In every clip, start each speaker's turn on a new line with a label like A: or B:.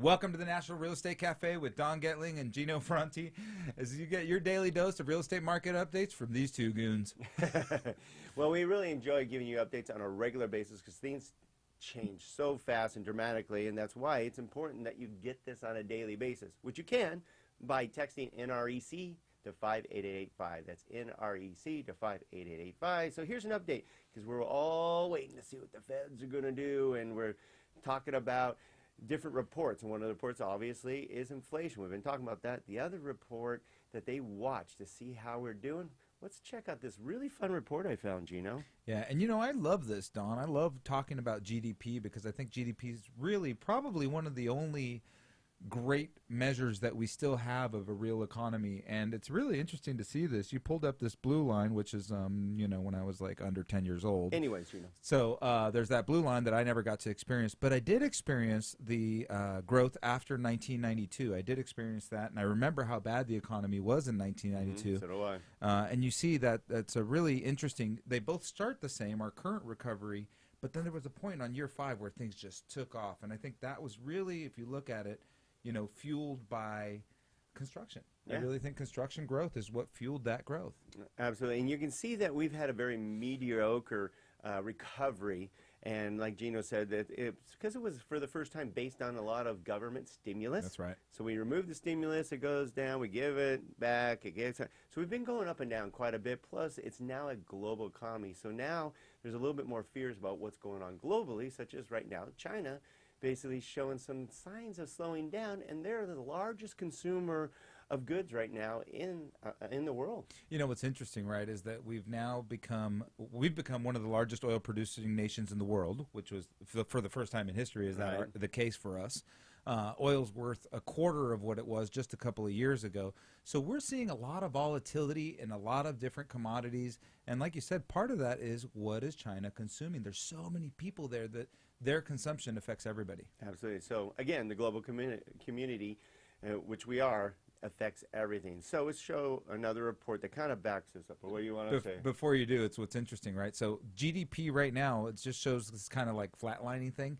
A: Welcome to the National Real Estate Cafe with Don Getling and Gino Franti as you get your daily dose of real estate market updates from these two goons.
B: Well, we really enjoy giving you updates on a regular basis because things change so fast and dramatically, and that's why it's important that you get this on a daily basis, which you can by texting NREC to 58885. That's NREC to 58885. So here's an update because we're all waiting to see what the feds are going to do, and we're talking about different reports, and one of the reports obviously is inflation. We've been talking about that. The other report that they watch to see how we're doing, let's check out this really fun report I found, Gino.
A: Yeah, and you know, I love this, Don. I love talking about GDP because I think GDP is really probably one of the only great measures that we still have of a real economy, and it's really interesting to see this. You pulled up this blue line, which is you know, when I was like under 10 years old.
B: Anyways, you know.
A: So there's that blue line that I never got to experience, but I did experience the growth after 1992. I did experience that, and I remember how bad the economy was in 1992.
B: So do I.
A: And you see that that's a really interesting, they both start the same, our current recovery, but then there was a point on year 5 where things just took off, and I think that was really, if you look at it, you know, fueled by construction.
B: Yeah.
A: I really think construction growth is what fueled that growth.
B: Absolutely. And you can see that we've had a very mediocre recovery. And like Gino said, that it's because it was for the first time based on a lot of government stimulus.
A: That's right.
B: So we remove the stimulus, it goes down, we give it back, it gets. So we've been going up and down quite a bit. Plus, it's now a global economy. So now there's a little bit more fears about what's going on globally, such as right now China basically showing some signs of slowing down, and they're the largest consumer of goods right now in the world. You
A: know what's interesting, right, is that we've become one of the largest oil producing nations in the world, which was for the first time in history is that the case for us. Oil's worth a quarter of what it was just a couple of years ago. So we're seeing a lot of volatility in a lot of different commodities. And like you said, part of that is what is China consuming? There's so many people there that their consumption affects everybody.
B: Absolutely. So again, the global community, which we are, affects everything. So let's show another report that kind of backs this up. But what do you want to say?
A: Before you do, it's what's interesting, right? So GDP right now, it just shows this kind of like flatlining thing.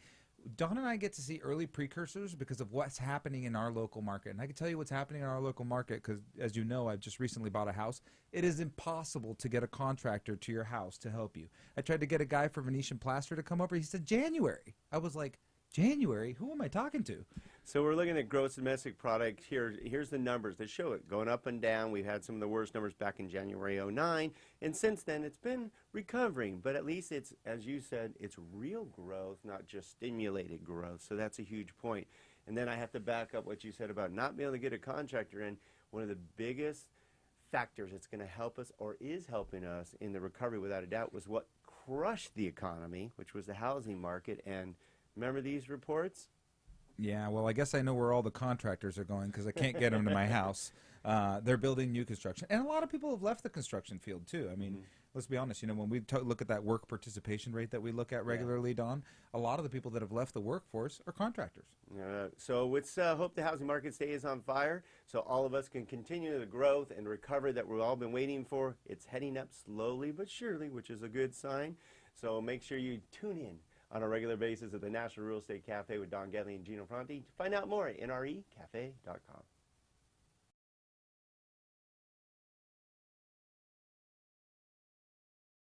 A: Don and I get to see early precursors because of what's happening in our local market. And I can tell you what's happening in our local market because, as you know, I've just recently bought a house. It is impossible to get a contractor to your house to help you. I tried to get a guy for Venetian plaster to come over. He said, January. I was like, January? Who am I talking to?
B: So we're looking at gross domestic product. Here's the numbers that show it going up and down. We've had some of the worst numbers back in January '09, and since then it's been recovering. But at least it's, as you said, it's real growth, not just stimulated growth. So that's a huge point. And then I have to back up what you said about not being able to get a contractor in. One of the biggest factors that's going to help us, or is helping us in the recovery without a doubt, was what crushed the economy, which was the housing market. And remember these reports?
A: Yeah, well, I guess I know where all the contractors are going because I can't get them to my house. They're building new construction. And a lot of people have left the construction field, too. I mean, let's be honest. You know, when we look at that work participation rate that we look at regularly, Don, a lot of the people that have left the workforce are contractors.
B: So let's hope the housing market stays on fire so all of us can continue the growth and recovery that we've all been waiting for. It's heading up slowly but surely, which is a good sign. So make sure you tune in on a regular basis at the National Real Estate Cafe with Don Getling and Gino Franti to find out more at nrecafe.com.